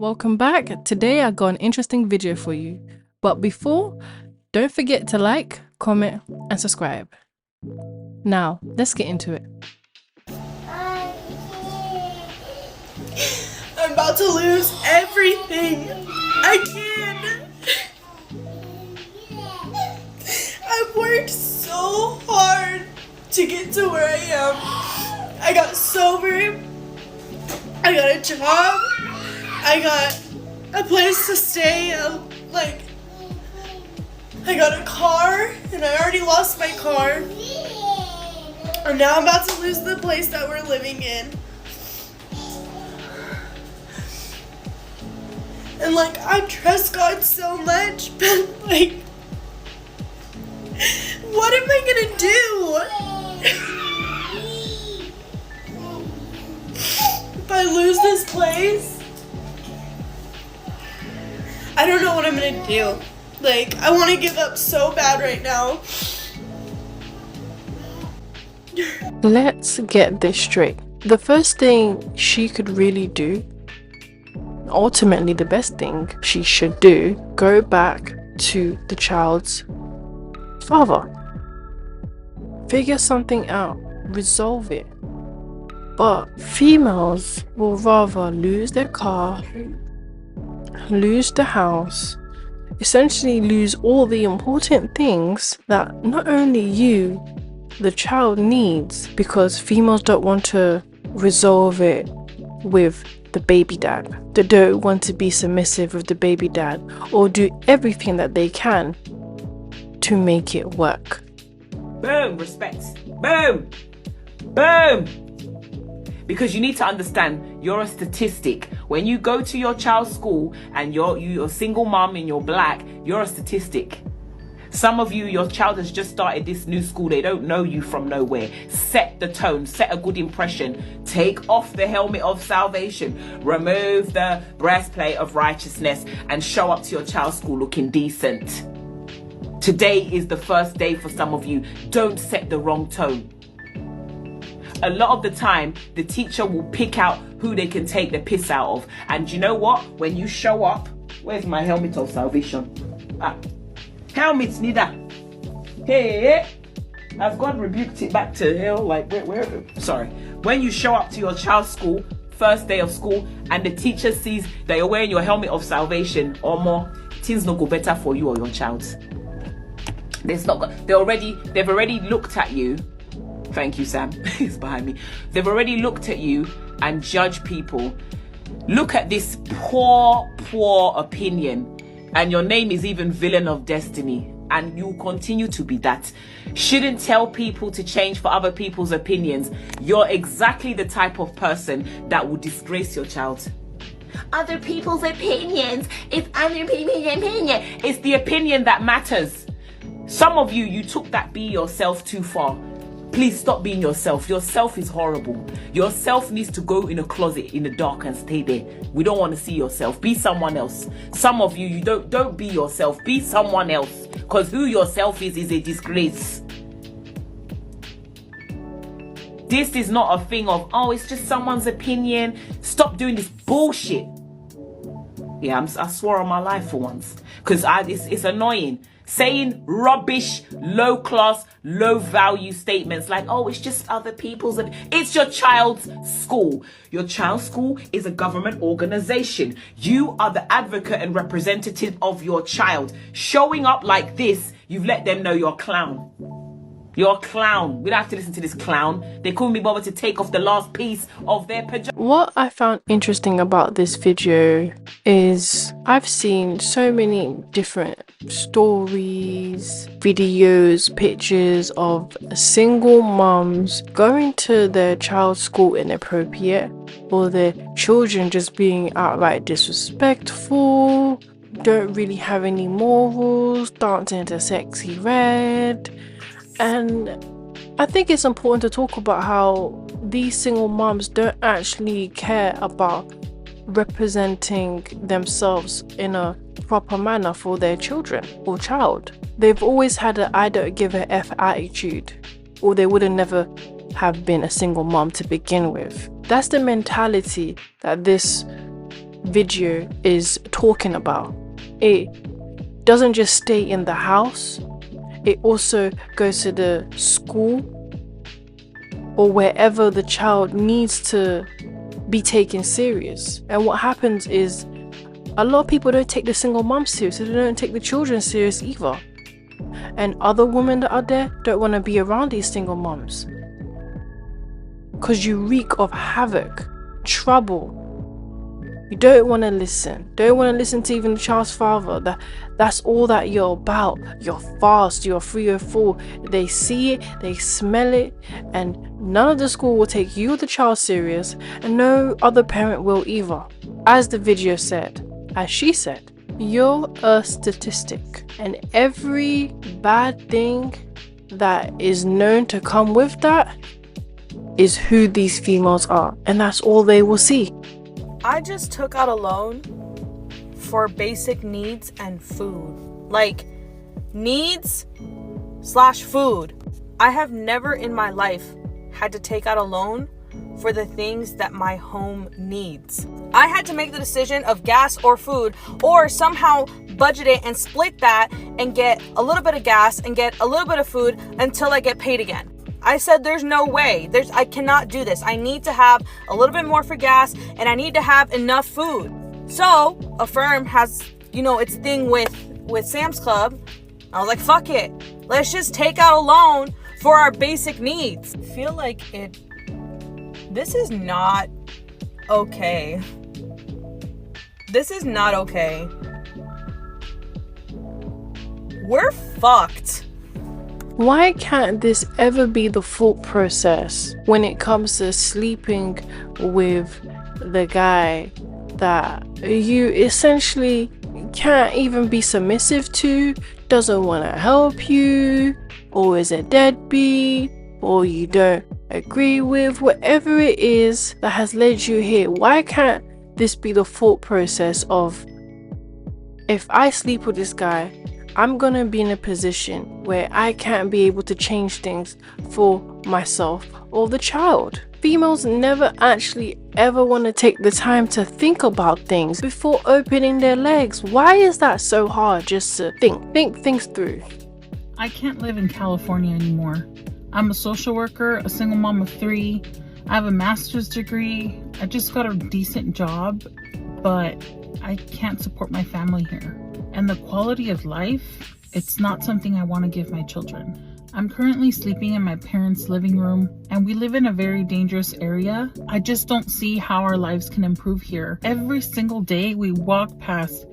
welcome back. Today I got an interesting video for you. But before, don't forget to like, comment and subscribe. Now, let's get into it. I'm about to lose everything. I can't. I've worked so hard to get to where I am. I got sober. I got a job. I got a place to stay. I got a car, and I already lost my car. And now I'm about to lose the place that we're living in. And I trust God so much, but what am I gonna do? If I lose this place, I don't know what I'm gonna do. I want to give up so bad right now. Let's get this straight. The first thing she could really do, ultimately the best thing she should do, go back to the child's father. Figure something out, resolve it. But females will rather lose their car, lose the house, essentially lose all the important things that not only you, the child, needs, because females don't want to resolve it with the baby dad. They don't want to be submissive with the baby dad or do everything that they can to make it work. Boom, respect. Boom. Boom. Because you need to understand, you're a statistic. When you go to your child's school and you're a single mom and you're black, you're a statistic. Some of you, your child has just started this new school. They don't know you from nowhere. Set the tone, set a good impression. Take off the helmet of salvation. Remove the breastplate of righteousness and show up to your child's school looking decent. Today is the first day for some of you. Don't set the wrong tone. A lot of the time, the teacher will pick out who they can take the piss out of. And you know what? When you show up, where's my helmet of salvation? Helmets neither. Hey, has God rebuked it back to hell? Where? Sorry. When you show up to your child's school, first day of school, and the teacher sees that you're wearing your helmet of salvation or more, things not go better for you or your child. They've already looked at you. Thank you, Sam. He's behind me. They've already looked at you and judged people. Look at this poor opinion. And your name is even villain of destiny. And you continue to be that. Shouldn't tell people to change for other people's opinions. You're exactly the type of person that will disgrace your child. Other people's opinions. It's other people's opinion. It's the opinion that matters. Some of you took that be yourself too far. Please stop being yourself. Yourself is horrible. Yourself needs to go in a closet in the dark and stay there. We don't want to see yourself. Be someone else. Some of you don't be yourself. Be someone else. Because who yourself is a disgrace. This is not a thing of, it's just someone's opinion. Stop doing this bullshit. Yeah, I swore on my life for once. Because it's annoying. Saying rubbish, low class, low value statements like, it's just other people's. It's your child's school. Your child's school is a government organization. You are the advocate and representative of your child. Showing up like this, you've let them know you're a clown. You're a clown. We don't have to listen to this clown. They couldn't be bothered to take off the last piece of their pajamas. What I found interesting about this video is I've seen so many different stories, videos, pictures of single moms going to their child's school inappropriate, or their children just being outright disrespectful, don't really have any morals, dancing to Sexy Red. And I think it's important to talk about how these single moms don't actually care about representing themselves in a proper manner for their children or child. They've always had a I don't give a F attitude, or they would have never have been a single mom to begin with. That's the mentality that this video is talking about. It doesn't just stay in the house, it also goes to the school or wherever the child needs to be taken serious. And what happens is a lot of people don't take the single mom serious, so they don't take the children serious either. And other women that are there don't want to be around these single moms because you reek of havoc, trouble. You don't want to listen. Don't want to listen to even the child's father. That's all that you're about. You're fast. You're 304. They see it. They smell it. And none of the school will take you or the child serious. And no other parent will either. As the video said, as she said, you're a statistic. And every bad thing that is known to come with that is who these females are. And that's all they will see. I just took out a loan for basic needs and food. Like, needs / food. I have never in my life had to take out a loan for the things that my home needs. I had to make the decision of gas or food, or somehow budget it and split that and get a little bit of gas and get a little bit of food until I get paid again. I said, there's no way. I cannot do this. I need to have a little bit more for gas and I need to have enough food. So Affirm has, its thing with Sam's Club. I was like, fuck it. Let's just take out a loan for our basic needs. I feel like this is not okay. This is not okay. We're fucked. Why can't this ever be the thought process when it comes to sleeping with the guy that you essentially can't even be submissive to, doesn't want to help you, or is a deadbeat, or you don't agree with, whatever it is that has led you here? Why can't this be the thought process of, if I sleep with this guy, I'm gonna be in a position where I can't be able to change things for myself or the child. Females never actually ever want to take the time to think about things before opening their legs. Why is that so hard just to think things through? I can't live in California anymore. I'm a social worker, a single mom of 3. I have a master's degree. I just got a decent job, but I can't support my family here. And the quality of life, it's not something I want to give my children. I'm currently sleeping in my parents' living room, and we live in a very dangerous area. I just don't see how our lives can improve here. Every single day we walk past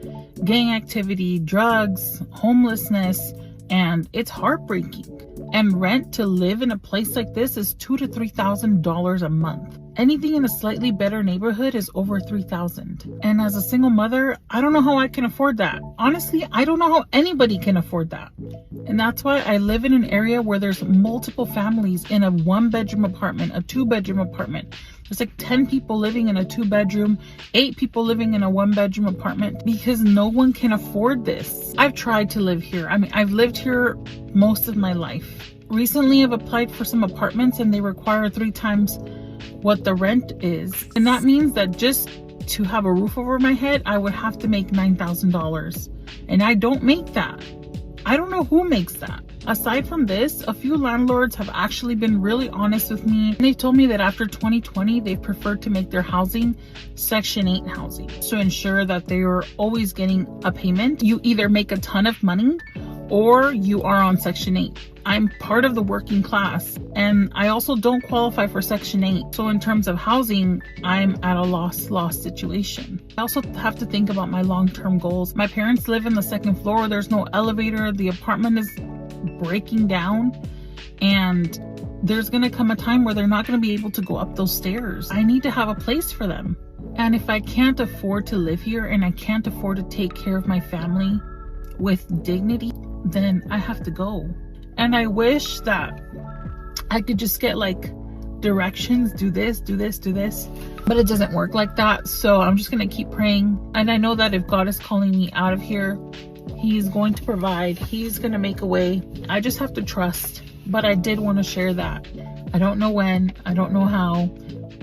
gang activity, drugs, homelessness, and it's heartbreaking. And rent to live in a place like this is $2,000 to $3,000 a month. Anything in a slightly better neighborhood is over $3,000. And as a single mother, I don't know how I can afford that. Honestly, I don't know how anybody can afford that. And that's why I live in an area where there's multiple families in a 1-bedroom apartment, a 2-bedroom apartment. There's like 10 people living in a 2-bedroom, 8 people living in a 1-bedroom apartment, because no one can afford this. I've tried to live here. I've lived here most of my life. Recently, I've applied for some apartments and they require 3 times what the rent is. And that means that just to have a roof over my head, I would have to make $9,000. And I don't make that. I don't know who makes that. Aside from this, a few landlords have actually been really honest with me. They've told me that after 2020, they've preferred to make their housing Section 8 housing to ensure that they are always getting a payment. You either make a ton of money or you are on Section 8. I'm part of the working class and I also don't qualify for Section 8. So in terms of housing, I'm at a lost situation. I also have to think about my long-term goals. My parents live in the 2nd floor. There's no elevator. The apartment is breaking down and there's gonna come a time where they're not gonna be able to go up those stairs. I need to have a place for them. And if I can't afford to live here and I can't afford to take care of my family with dignity, then I have to go. And I wish that I could just get like directions, do this, but it doesn't work like that. So I'm just gonna keep praying. And I know that if God is calling me out of here, He's going to provide. He's gonna make a way. I just have to trust. But I did want to share that. I don't know when, I don't know how,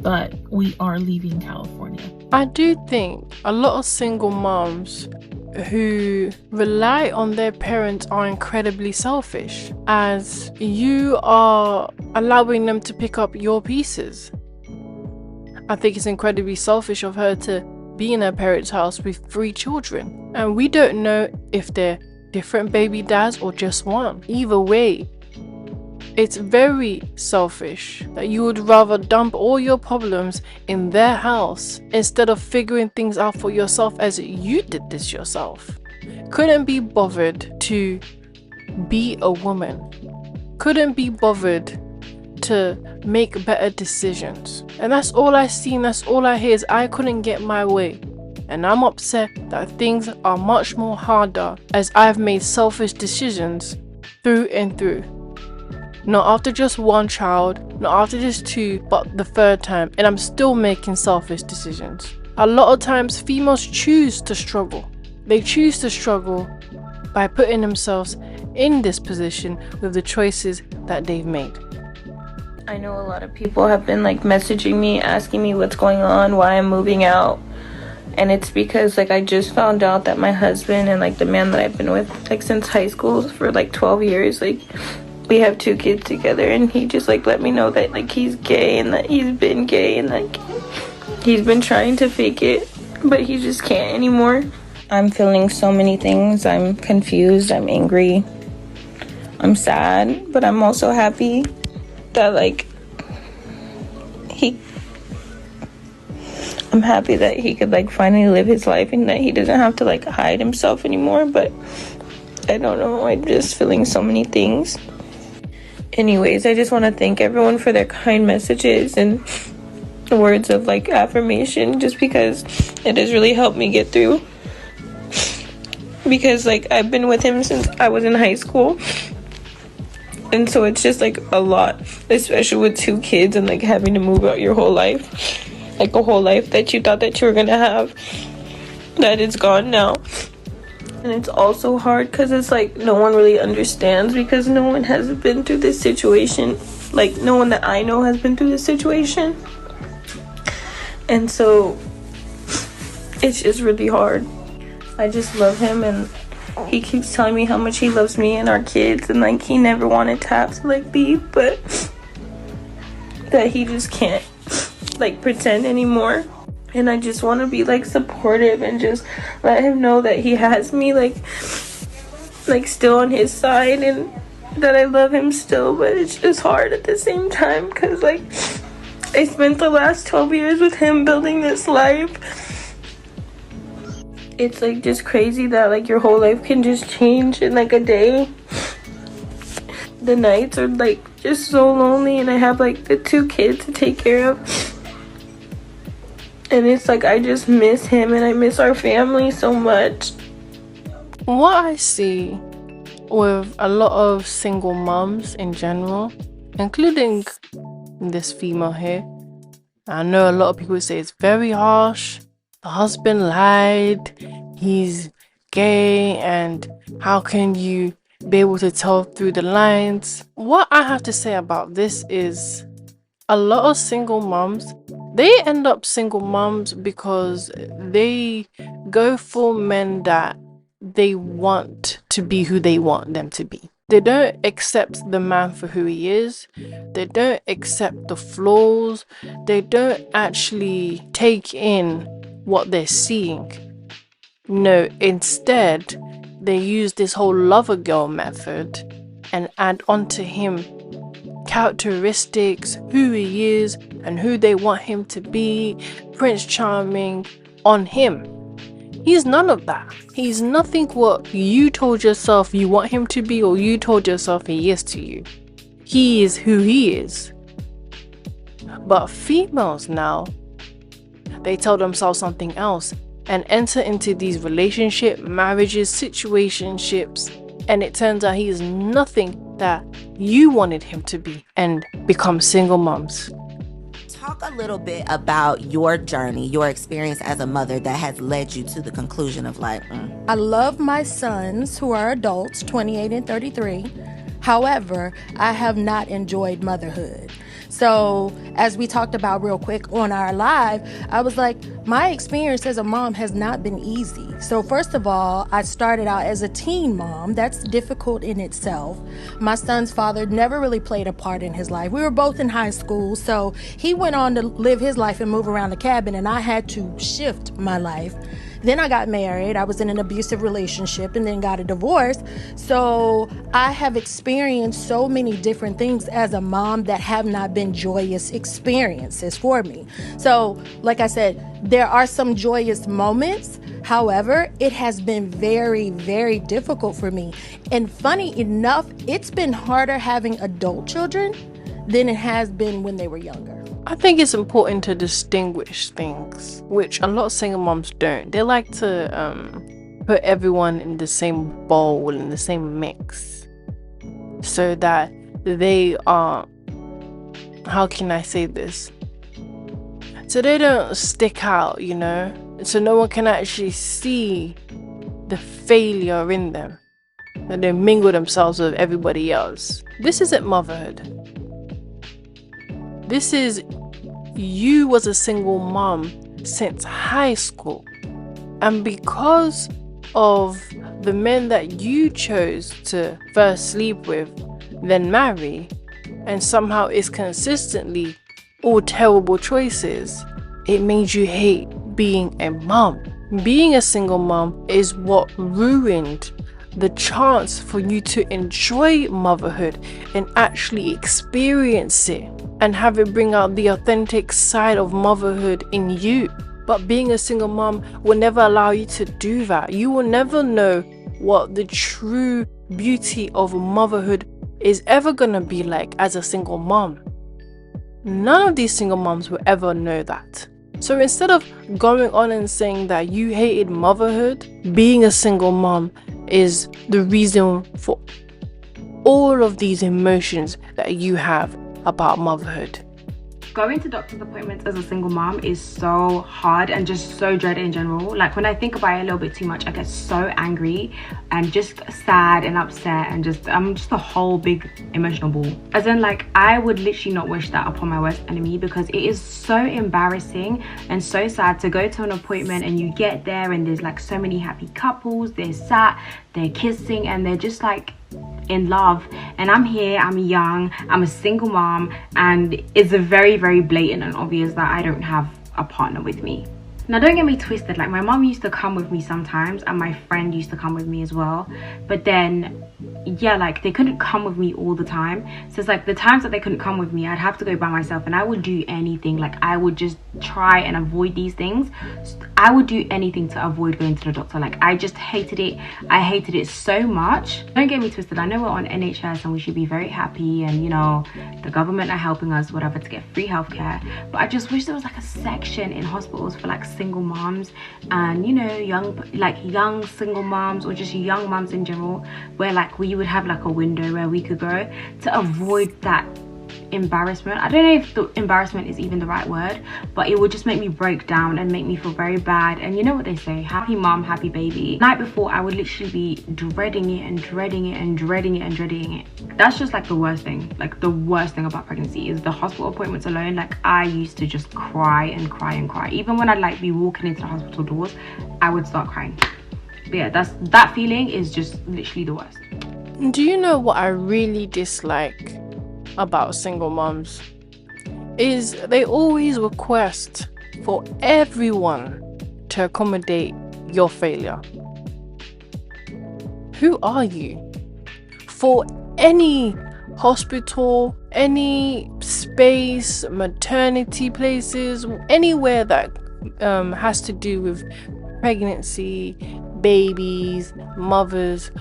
but we are leaving California. I do think a lot of single moms who rely on their parents are incredibly selfish, as you are allowing them to pick up your pieces. I think it's incredibly selfish of her to be in her parents' house with 3 children, and we don't know if they're different baby dads or just one. Either way, it's very selfish that you would rather dump all your problems in their house instead of figuring things out for yourself, as you did this yourself. Couldn't be bothered to be a woman. Couldn't be bothered to make better decisions. And that's all I see and that's all I hear is I couldn't get my way. And I'm upset that things are much more harder as I've made selfish decisions through and through. Not after just 1 child, not after just 2, but the 3rd time, and I'm still making selfish decisions. A lot of times females choose to struggle. They choose to struggle by putting themselves in this position with the choices that they've made. I know a lot of people have been like messaging me, asking me what's going on, why I'm moving out. And it's because like I just found out that my husband and like the man that I've been with like since high school for like 12 years, like we have 2 kids together, and he just like let me know that like he's gay and that he's been gay and like he's been trying to fake it, but he just can't anymore. I'm feeling so many things. I'm confused, I'm angry, I'm sad, but I'm also happy that like I'm happy that he could like finally live his life and that he doesn't have to like hide himself anymore. But I don't know, I'm just feeling so many things. Anyways, I just want to thank everyone for their kind messages and words of like affirmation, just because it has really helped me get through. Because like I've been with him since I was in high school, and so it's just like a lot, especially with 2 kids and like having to move out your whole life, like a whole life that you thought that you were gonna have, that it's gone now. And it's also hard because it's like no one really understands, because no one has been through this situation. Like no one that I know has been through this situation. And so it's just really hard. I just love him, and he keeps telling me how much he loves me and our kids, and like he never wanted to have to like leave, but that he just can't like pretend anymore. And I just want to be like supportive and just let him know that he has me like still on his side, and that I love him still. But it's just hard at the same time, because like I spent the last 12 years with him building this life. It's like just crazy that like your whole life can just change in like a day. The nights are like just so lonely, and I have like the 2 kids to take care of. And it's like I just miss him, and I miss our family so much. What I see with a lot of single moms in general, including this female here, I know a lot of people say it's very harsh. The husband lied, he's gay, and how can you be able to tell through the lines? What I have to say about this is a lot of single moms, they end up single moms because they go for men that they want to be who they want them to be. They don't accept the man for who he is. They don't accept the flaws. They don't actually take in what they're seeing. No, instead, they use this whole lover girl method and add onto him characteristics, who he is and who they want him to be, Prince Charming on him. He's none of that. He's nothing what you told yourself you want him to be, or you told yourself he is to you. He is who he is. But females now, they tell themselves something else and enter into these relationship, marriages, situationships, and it turns out he is nothing that you wanted him to be, and become single moms. Talk a little bit about your journey, your experience as a mother that has led you to the conclusion of like, I love my sons who are adults, 28 and 33. However, I have not enjoyed motherhood. So as we talked about real quick on our live, I was like, My experience as a mom has not been easy. So first of all, I started out as a teen mom. That's difficult in itself. My son's father never really played a part in his life. We were both in high school, so he went on to live his life and move around the cabin, and I had to shift my life. Then I got married. I was in an abusive relationship and then got a divorce. So I have experienced so many different things as a mom that have not been joyous experiences for me. So, like I said, there are some joyous moments. However, it has been very, very difficult for me. And funny enough, it's been harder having adult children than it has been when they were younger. I think it's important to distinguish things, which a lot of single moms don't. They like to put everyone in the same bowl, in the same mix, so that they are, how can I say this? So they don't stick out, you know? So no one can actually see the failure in them. And they mingle themselves with everybody else. This isn't motherhood. This is you was a single mom since high school. And because of the men that you chose to first sleep with, then marry, and somehow it's consistently all terrible choices, it made you hate being a mom. Being a single mom is what ruined the chance for you to enjoy motherhood and actually experience it and have it bring out the authentic side of motherhood in you. But being a single mom will never allow you to do that. You will never know what the true beauty of motherhood is ever gonna be like as a single mom. None of these single moms will ever know that. So instead of going on and saying that you hated motherhood, being a single mom is the reason for all of these emotions that you have about motherhood. Going to doctor's appointments as a single mom is so hard and just so dreaded in general. Like when I think about it a little bit too much, I get so angry and just sad and upset and I'm just a whole big emotional ball. As in, like, I would literally not wish that upon my worst enemy, because it is so embarrassing and so sad to go to an appointment and you get there and there's like so many happy couples, they're sat, they're kissing, and they're just like in love, and I'm here, I'm young, I'm a single mom, and it's a very, very blatant and obvious that I don't have a partner with me. Now don't get me twisted, like my mom used to come with me sometimes and my friend used to come with me as well, but then yeah, like they couldn't come with me all the time. So it's like the times that they couldn't come with me, I'd have to go by myself, and I would do anything. Like I would just try and avoid these things. I would do anything to avoid going to the doctor. Like I just hated it. I hated it so much. Don't get me twisted, I know we're on NHS and we should be very happy, and you know, the government are helping us whatever to get free healthcare, but I just wish there was like a section in hospitals for like single moms and, you know, young single moms, or just young moms in general, where like we would have like a window where we could go to avoid that embarrassment. I don't know if the embarrassment is even the right word, but it would just make me break down and make me feel very bad. And you know what they say, happy mom, happy baby. The night before, I would literally be dreading it and dreading it and dreading it and dreading it. That's just like the worst thing. Like the worst thing about pregnancy is the hospital appointments alone. Like I used to just cry and cry and cry. Even when I'd like be walking into the hospital doors, I would start crying. But yeah, that feeling is just literally the worst. Do you know what I really dislike about single moms? Is they always request for everyone to accommodate your failure. Who are you? For any hospital, any space, maternity places, anywhere that has to do with pregnancy, babies, mothers,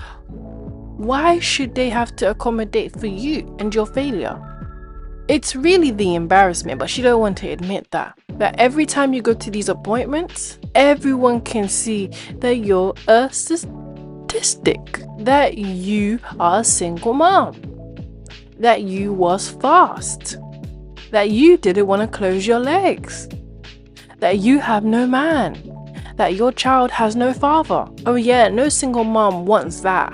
why should they have to accommodate for you and your failure? It's really the embarrassment, but she don't want to admit that. That every time you go to these appointments, everyone can see that you're a statistic, that you are a single mom, that you was fast, that you didn't want to close your legs, that you have no man, that your child has no father. Oh yeah, no single mom wants that.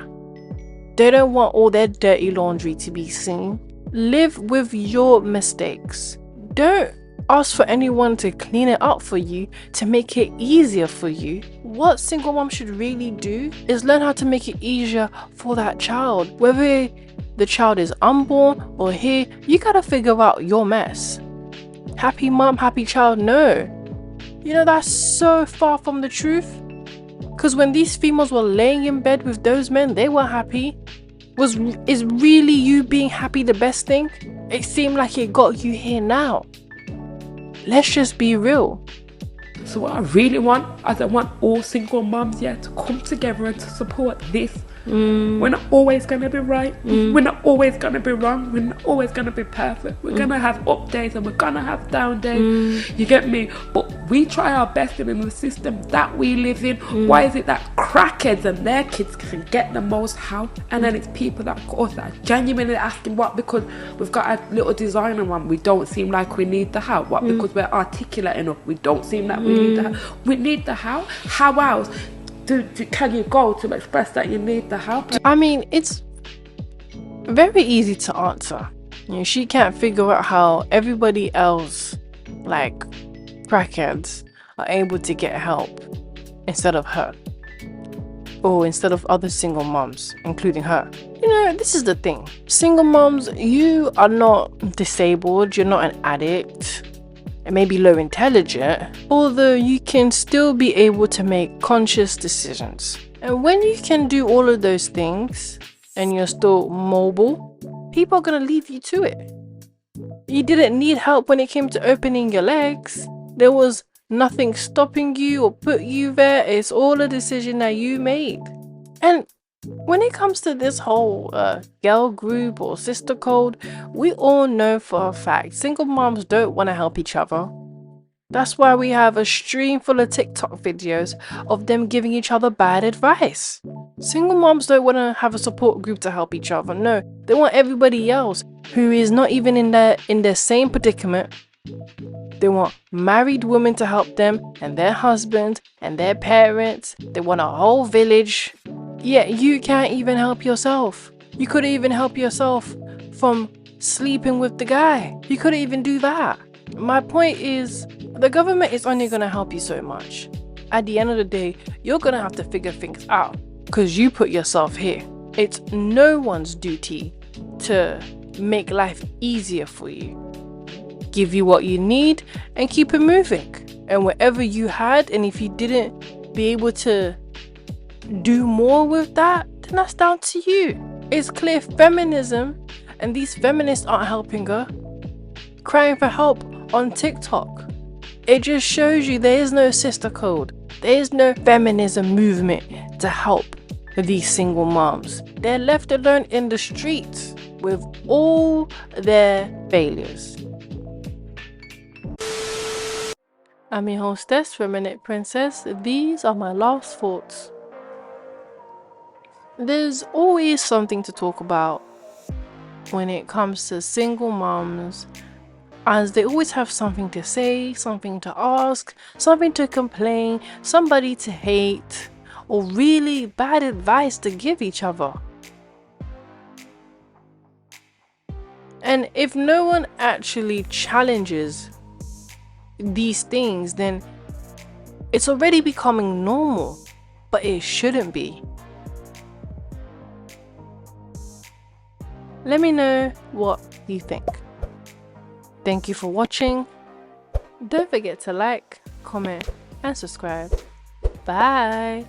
They don't want all their dirty laundry to be seen. Live with your mistakes. Don't ask for anyone to clean it up for you, to make it easier for you. What single mom should really do is learn how to make it easier for that child. Whether the child is unborn or here, you gotta figure out your mess. Happy mom, happy child, no. You know, that's so far from the truth. Because when these females were laying in bed with those men, they were happy. Is really you being happy the best thing? It seemed like it got you here now. Let's just be real. So what I really want is I want all single mums, to come together and to support this. We're not always going to be right. We're not always going to be wrong. We're not always going to be perfect. We're going to have up days and we're going to have down days. You get me? But we try our best in the system that we live in. Why is it that crackheads and their kids can get the most help, and then it's people that us that are genuinely asking what, because we've got a little designer one, we don't seem like we need the help. What, because we're articulate enough, we don't seem like we need the help. We need the help. How else can you go to express that you need the help? I mean, it's very easy to answer. You know, she can't figure out how everybody else, like crackheads, are able to get help instead of her, or instead of other single moms, including her. You know, this is the thing. Single moms, you are not disabled, you're not an addict, and maybe low intelligent, although you can still be able to make conscious decisions. And when you can do all of those things and you're still mobile, people are gonna leave you to it. You didn't need help when it came to opening your legs. There was nothing stopping you or put you there. It's all a decision that you made. And when it comes to this whole girl group or sister code, we all know for a fact single moms don't want to help each other. That's why we have a stream full of TikTok videos of them giving each other bad advice. Single moms don't want to have a support group to help each other. No, they want everybody else who is not even in their same predicament. They want married women to help them and their husbands and their parents. They want a whole village. Yet you can't even help yourself. You couldn't even help yourself from sleeping with the guy. You couldn't even do that. My point is, the government is only going to help you so much. At the end of the day, you're going to have to figure things out because you put yourself here. It's no one's duty to make life easier for you. Give you what you need and keep it moving. And whatever you had, and if you didn't be able to do more with that, then that's down to you. It's clear feminism, and these feminists aren't helping her. Crying for help on TikTok. It just shows you there is no sister code. There is no feminism movement to help these single moms. They're left alone in the streets with all their failures. I'm your hostess, Feminine Princess. These are my last thoughts. There's always something to talk about when it comes to single moms, as they always have something to say, something to ask, something to complain, somebody to hate, or really bad advice to give each other. And if no one actually challenges these things, then it's already becoming normal, but it shouldn't be. Let me know what you think. Thank you for watching. Don't forget to like, comment, and subscribe. Bye.